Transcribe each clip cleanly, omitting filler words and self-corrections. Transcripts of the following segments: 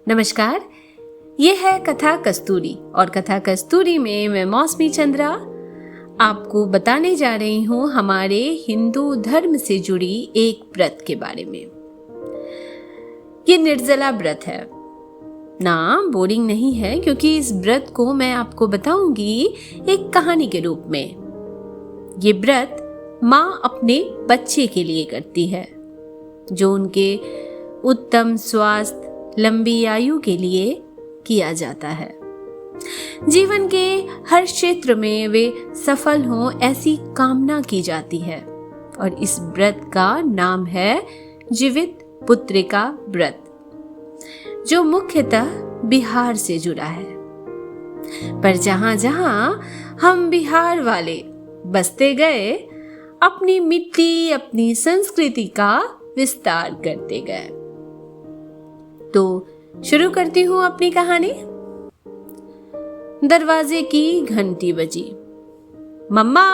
नमस्कार, ये है कथा कस्तूरी और कथा कस्तूरी में मैं मौसमी चंद्रा आपको बताने जा रही हूँ हमारे हिंदू धर्म से जुड़ी एक व्रत के बारे में। ये निर्जला व्रत है ना, बोरिंग नहीं है, क्योंकि इस व्रत को मैं आपको बताऊंगी एक कहानी के रूप में। ये व्रत माँ अपने बच्चे के लिए करती है, जो उनके उत्तम स्वास्थ्य, लंबी आयु के लिए किया जाता है। जीवन के हर क्षेत्र में वे सफल हों, ऐसी कामना की जाती है और इस व्रत का नाम है जीवित पुत्रिका व्रत, जो मुख्यतः बिहार से जुड़ा है। पर जहां जहां हम बिहार वाले बसते गए, अपनी मिट्टी, अपनी संस्कृति का विस्तार करते गए। तो शुरू करती हूँ अपनी कहानी। दरवाजे की घंटी बजी। मम्मा,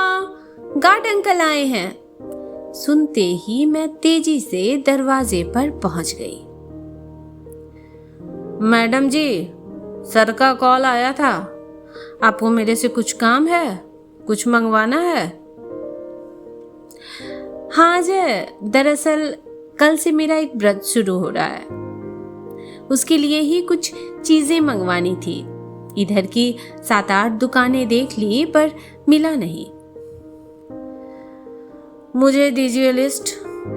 गार्ड अंकल आए हैं। सुनते ही मैं तेजी से दरवाजे पर पहुंच गई। मैडम जी, सर का कॉल आया था, आपको मेरे से कुछ काम है, कुछ मंगवाना है? हाँ जय, दरअसल कल से मेरा एक व्रत शुरू हो रहा है, उसके लिए ही कुछ चीजें मंगवानी थी। इधर की 7-8 दुकानें देख ली पर मिला नहीं। मुझे दीजिए लिस्ट,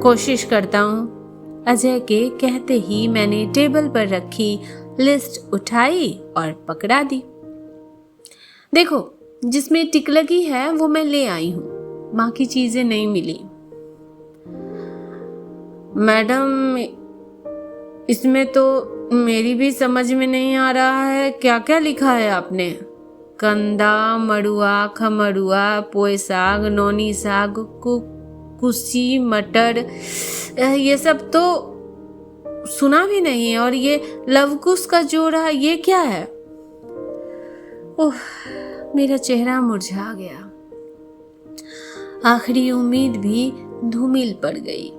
कोशिश करता हूँ, अजय के कहते ही मैंने टेबल पर रखी लिस्ट उठाई और पकड़ा दी। देखो, जिसमें टिक लगी है वो मैं ले आई हूँ, बाकी चीजें नहीं मिली। मैडम, इसमें तो मेरी भी समझ में नहीं आ रहा है, क्या क्या लिखा है आपने? कंदा, मड़ुआ, खमरुआ, पोए साग, नौनी साग, कुसी, मटर, ये सब तो सुना भी नहीं। और ये लवकुश का जोड़ा, ये क्या है? ओह, मेरा चेहरा मुरझा गया। आखिरी उम्मीद भी धूमिल पड़ गई।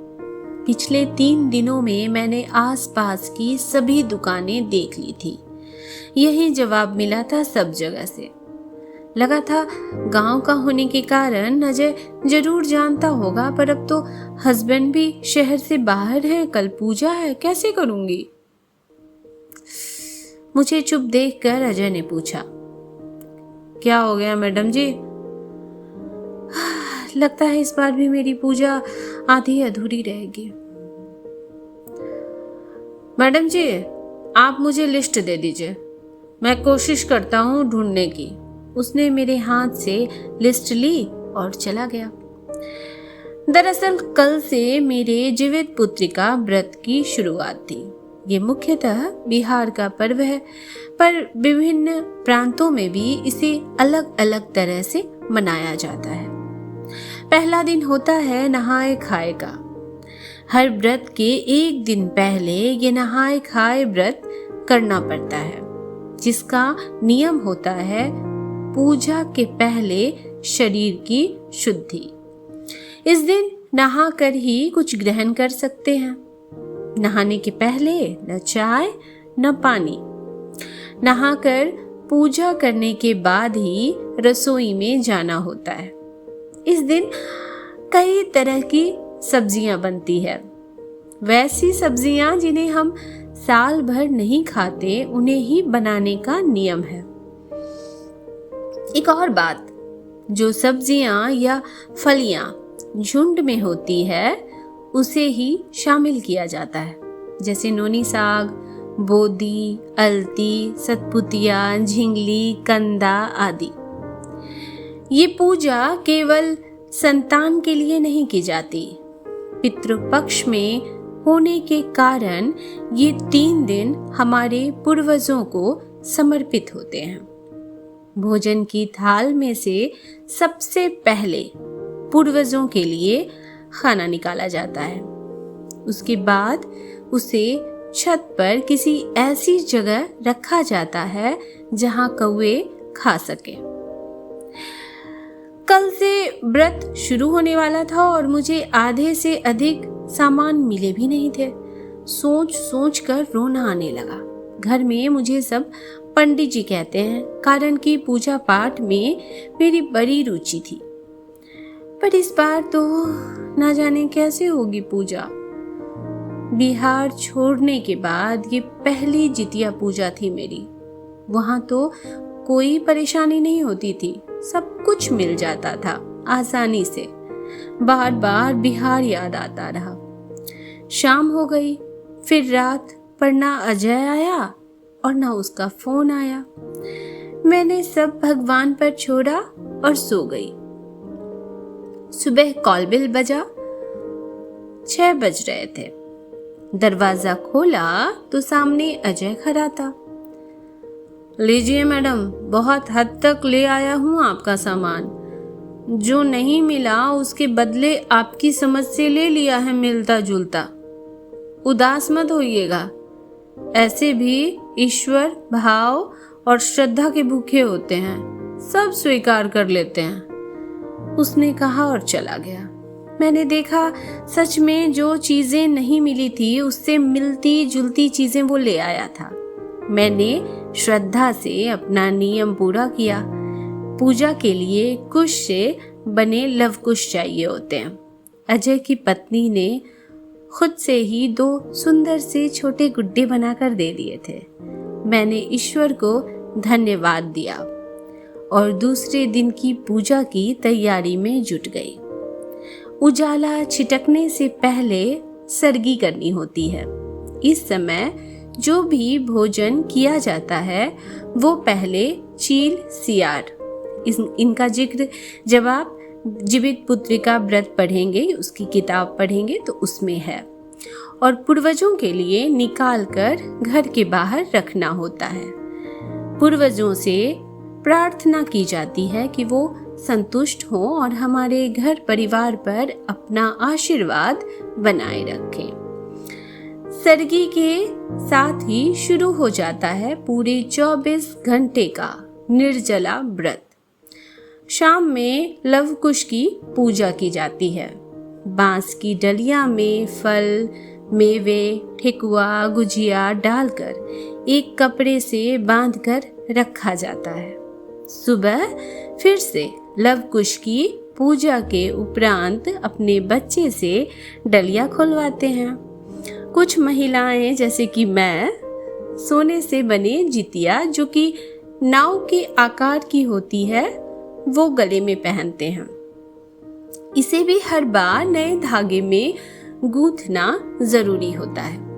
पिछले 3 दिनों में मैंने आसपास की सभी दुकानें देख ली थी। यही जवाब मिला था सब जगह से। लगा था गांव का होने के कारण अजय जरूर जानता होगा, पर अब तो हस्बैंड भी शहर से बाहर है, कल पूजा है, कैसे करूंगी? मुझे चुप देखकर अजय ने पूछा, क्या हो गया मैडम जी? लगता है इस बार भी मेरी पूजा आधी अधूरी रहेगी। मैडम जी, आप मुझे लिस्ट दे दीजिए, मैं कोशिश करता हूँ ढूंढने की। उसने मेरे हाथ से लिस्ट ली और चला गया। दरअसल कल से मेरे जीवित पुत्रिका व्रत की शुरुआत थी। ये मुख्यतः बिहार का पर्व है, पर विभिन्न प्रांतों में भी इसे अलग अलग तरह से मनाया जाता है। पहला दिन होता है नहाए खाए का। हर व्रत के एक दिन पहले ये नहाए खाए व्रत करना पड़ता है, जिसका नियम होता है पूजा के पहले शरीर की शुद्धि। इस दिन नहाकर ही कुछ ग्रहण कर सकते हैं। नहाने के पहले न चाय न पानी। नहाकर पूजा करने के बाद ही रसोई में जाना होता है। इस दिन कई तरह की सब्जियां बनती है। वैसी सब्जियां जिन्हें हम साल भर नहीं खाते, उन्हें ही बनाने का नियम है। एक और बात, जो सब्जियां या फलियां झुंड में होती है, उसे ही शामिल किया जाता है, जैसे नोनी साग, बोदी, अलती, सतपुतिया, झिंगली, कंदा आदि। ये पूजा केवल संतान के लिए नहीं की जाती। पितृपक्ष में होने के कारण ये 3 दिन हमारे पूर्वजों को समर्पित होते हैं। भोजन की थाल में से सबसे पहले पूर्वजों के लिए खाना निकाला जाता है। उसके बाद उसे छत पर किसी ऐसी जगह रखा जाता है जहां कौवे खा सके। कल से व्रत शुरू होने वाला था और मुझे आधे से अधिक सामान मिले भी नहीं थे। सोच सोच कर रोना आने लगा। घर में मुझे सब पंडित जी कहते हैं, कारण कि पूजा पाठ में मेरी बड़ी रुचि थी। पर इस बार तो ना जाने कैसे होगी पूजा। बिहार छोड़ने के बाद ये पहली जितिया पूजा थी मेरी। वहाँ तो कोई परेशानी नहीं होती थी, सब कुछ मिल जाता था आसानी से। बार बार बिहार याद आता रहा। शाम हो गई, फिर रात, पर ना अजय आया और ना उसका फोन आया। मैंने सब भगवान पर छोड़ा और सो गई। सुबह कॉल बेल बजा, 6 बज रहे थे। दरवाजा खोला तो सामने अजय खड़ा था। लीजिए मैडम, बहुत हद तक ले आया हूँ आपका सामान। जो नहीं मिला उसके बदले आपकी समझ से ले लिया है मिलता जुलता। उदास मत होइएगा, ऐसे भी ईश्वर भाव और श्रद्धा के भूखे होते हैं, सब स्वीकार कर लेते हैं, उसने कहा और चला गया। मैंने देखा सच में जो चीजें नहीं मिली थी उससे मिलती जुलती चीजें वो ले आया था। मैंने श्रद्धा से अपना नियम पूरा किया। पूजा के लिए कुश से बने लवकुश चाहिए होते हैं। अजय की पत्नी ने खुद से ही 2 सुंदर से छोटे गुड्डे बनाकर दे दिए थे। मैंने ईश्वर को धन्यवाद दिया और दूसरे दिन की पूजा की तैयारी में जुट गई। उजाला छिटकने से पहले सरगी करनी होती है। इस समय जो भी भोजन किया जाता है वो पहले चील सियार, इनका जिक्र जब आप जीवित पुत्रिका व्रत पढ़ेंगे, उसकी किताब पढ़ेंगे तो उसमें है। और पूर्वजों के लिए निकाल कर घर के बाहर रखना होता है। पूर्वजों से प्रार्थना की जाती है कि वो संतुष्ट हों और हमारे घर परिवार पर अपना आशीर्वाद बनाए रखें। सरगी के साथ ही शुरू हो जाता है पूरे 24 घंटे का निर्जला व्रत। शाम में लवकुश की पूजा की जाती है। बांस की डलिया में फल, मेवे, ठेकुआ, गुजिया डालकर एक कपड़े से बांधकर रखा जाता है। सुबह फिर से लवकुश की पूजा के उपरांत अपने बच्चे से डलिया खुलवाते हैं। कुछ महिलाएं जैसे कि मैं सोने से बने जितिया, जो कि नाव के आकार की होती है, वो गले में पहनते हैं। इसे भी हर बार नए धागे में गूंथना जरूरी होता है।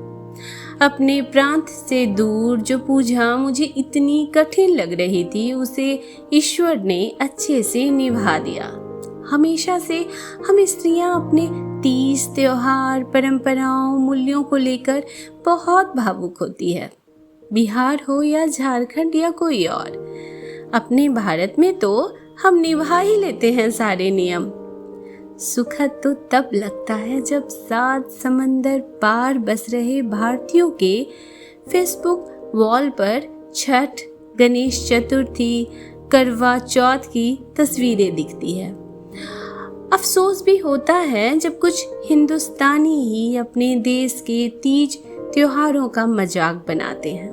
अपने प्रांत से दूर जो पूजा मुझे इतनी कठिन लग रही थी उसे ईश्वर ने अच्छे से निभा दिया। हमेशा से हम स्त्रियां अपने तीज, त्योहार, परंपराओं, मूल्यों को लेकर बहुत भावुक होती है। बिहार हो या झारखंड या कोई और, अपने भारत में तो हम निभा ही लेते हैं सारे नियम। सुखद तो तब लगता है जब 7 समंदर पार बस रहे भारतीयों के फेसबुक वॉल पर छठ, गणेश चतुर्थी, करवा चौथ की तस्वीरें दिखती है। अफसोस भी होता है जब कुछ हिंदुस्तानी ही अपने देश के तीज त्योहारों का मजाक बनाते हैं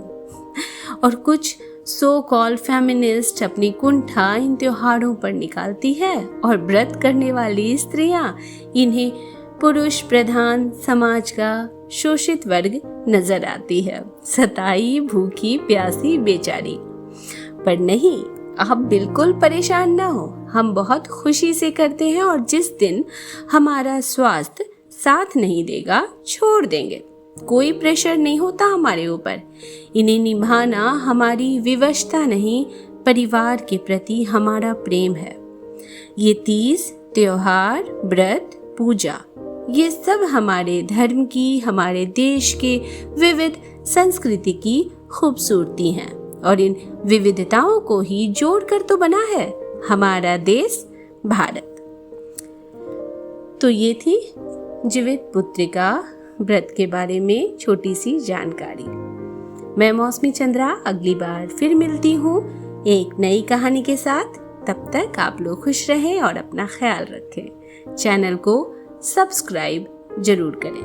और कुछ सो कॉल फेमिनिस्ट अपनी कुंठा इन त्योहारों पर निकालती है और व्रत करने वाली स्त्रियां इन्हें पुरुष प्रधान समाज का शोषित वर्ग नजर आती है, सताई, भूखी, प्यासी, बेचारी। पर नहीं, आप बिल्कुल परेशान ना हो, हम बहुत खुशी से करते हैं और जिस दिन हमारा स्वास्थ्य साथ नहीं देगा छोड़ देंगे। कोई प्रेशर नहीं होता हमारे ऊपर। इन्हें निभाना हमारी विवशता नहीं, परिवार के प्रति हमारा प्रेम है। ये तीज, त्योहार, व्रत, पूजा, ये सब हमारे धर्म की, हमारे देश के विविध संस्कृति की खूबसूरती हैं और इन विविधताओं को ही जोड़कर तो बना है हमारा देश भारत। तो ये थी जीवित पुत्रिका व्रत के बारे में छोटी सी जानकारी। मैं मौसमी चंद्रा अगली बार फिर मिलती हूँ एक नई कहानी के साथ। तब तक आप लोग खुश रहें और अपना ख्याल रखें। चैनल को सब्सक्राइब जरूर करें।